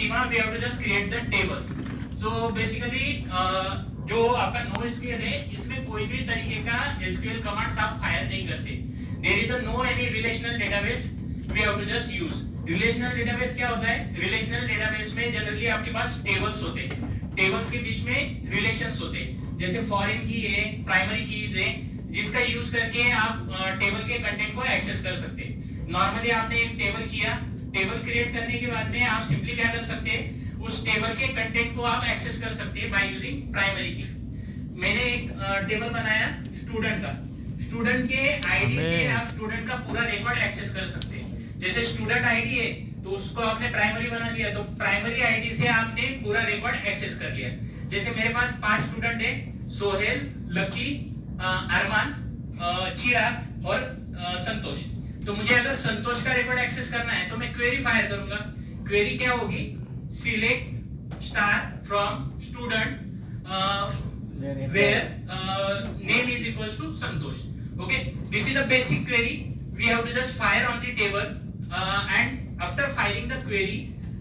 schema we have to just create the tables. So basically जो आपका no SQL है इसमें कोई भी तरीके का एसक्यूएल कमांड्स आप फायर नहीं करते. There is a no any relational database we have to just use. Relational database क्या होता है? रिलेशनल डेटाबेस में जनरली आपके पास टेबल्स होते हैं. टेबल्स के बीच में रिलेशंस होते हैं, जैसे फॉरेन की है, प्राइमरी कीज है, जिसका यूज करके आप टेबल के कंटेंट को एक्सेस कर सकते हैं. नॉर्मली आपने एक टेबल किया, टेबल क्रिएट करने के बाद में आप सिंपली क्या कर सकते हैं, उस टेबल के कंटेंट को आप एक्सेस कर सकते हैं बाय यूजिंग प्राइमरी की. मैंने एक टेबल बनाया स्टूडेंट का. स्टूडेंट के आईडी से आप स्टूडेंट का पूरा रिकॉर्ड एक्सेस कर सकते हैं. जैसे स्टूडेंट आईडी है तो उसको आपने प्राइमरी बना दिया, तो प्राइमरी आईडी से आपने पूरा रिकॉर्ड एक्सेस कर लिया. जैसे मेरे पास 5 स्टूडेंट है, सोहेल, लकी, अरमान, चिराग और संतोष. तो मुझे अगर संतोष का रिकॉर्ड एक्सेस करना है तो मैं क्वेरी फायर करूंगा. क्वेरी क्या होगी? Select star from student where name is equals to Santosh. Okay, this is the basic query. We have to just fire on the table and after firing the query,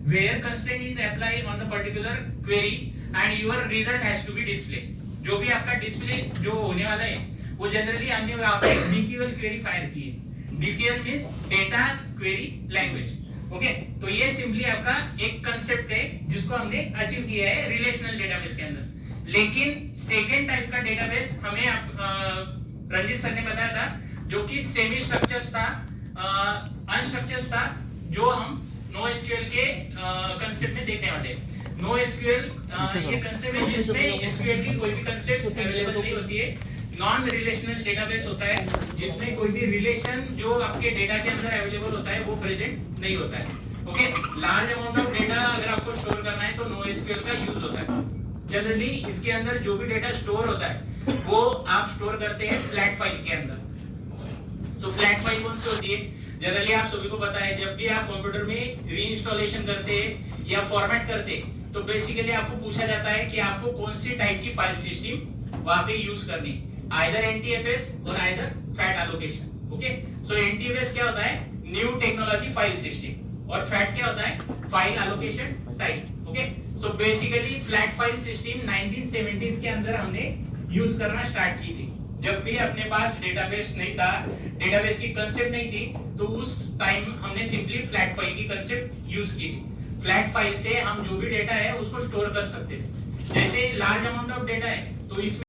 where constraint is applied on the particular query and your result has to be displayed. जो भी आपका display जो होने वाला है वो generally हमने वहाँ पे DQL query फायर की है. DQL means data query language. Okay, तो ये सिंपली आपका एक कंसेप्ट है जिसको हमने अचीव किया है रिलेशनल डेटाबेस के अंदर. लेकिन सेकेंड टाइप का डेटाबेस हमें रंजित सर ने बताया था, जो कि सेमी स्ट्रक्चर्स था, अनस्ट्रक्चर्स था, जो हम नो एसक्यूएल के कंसेप्ट में देखने वाले हैं. नो एसक्यूएल ये कंसेप्ट है जिसमें एसक्यूएल की कोई भी कंसेप्ट्स अवेलेबल नहीं होती है. नॉन रिलेशनल डेटाबेस होता है जिसमें कोई भी रिलेशन जो आपके डेटा के अंदर अवेलेबल होता है वो प्रेजेंट नहीं होता है. Okay, large amount of data अगर आपको स्टोर करना है तो नो एसक्यूएल का यूज होता है. जनरली इसके अंदर जो भी डेटा स्टोर होता है वो आप स्टोर करते हैं फ्लैट फाइल के अंदर. सो फ्लैट फाइल कौन सी होती है? जनरली आप सभी को पता है, जब भी आप कंप्यूटर में रीइंस्टॉलेशन करते हैं या फॉर्मेट करते हैं तो बेसिकली आपको पूछा जाता है कि आपको कौन सी टाइप की फाइल सिस्टम वहां पे यूज करनी है, आइदर एनटीएफएस और आइदर फैट एलोकेशन. ओके, सो एनटीएफएस क्या होता है? न्यू टेक्नोलॉजी फाइल सिस्टम, और फैट क्या होता है? File allocation type. Okay, so basically flat file system 1970s के अंदर हमने यूज करना स्टार्ट की थी. जब भी अपने पास डेटाबेस नहीं था, डेटाबेस की कंसेप्ट नहीं थी, तो उस टाइम हमने सिंपली फ्लैट फाइल की कंसेप्ट यूज की थी. फ्लैट फाइल से हम जो भी डेटा है उसको स्टोर कर सकते थे. जैसे लार्ज अमाउंट ऑफ डेटा है तो इसमें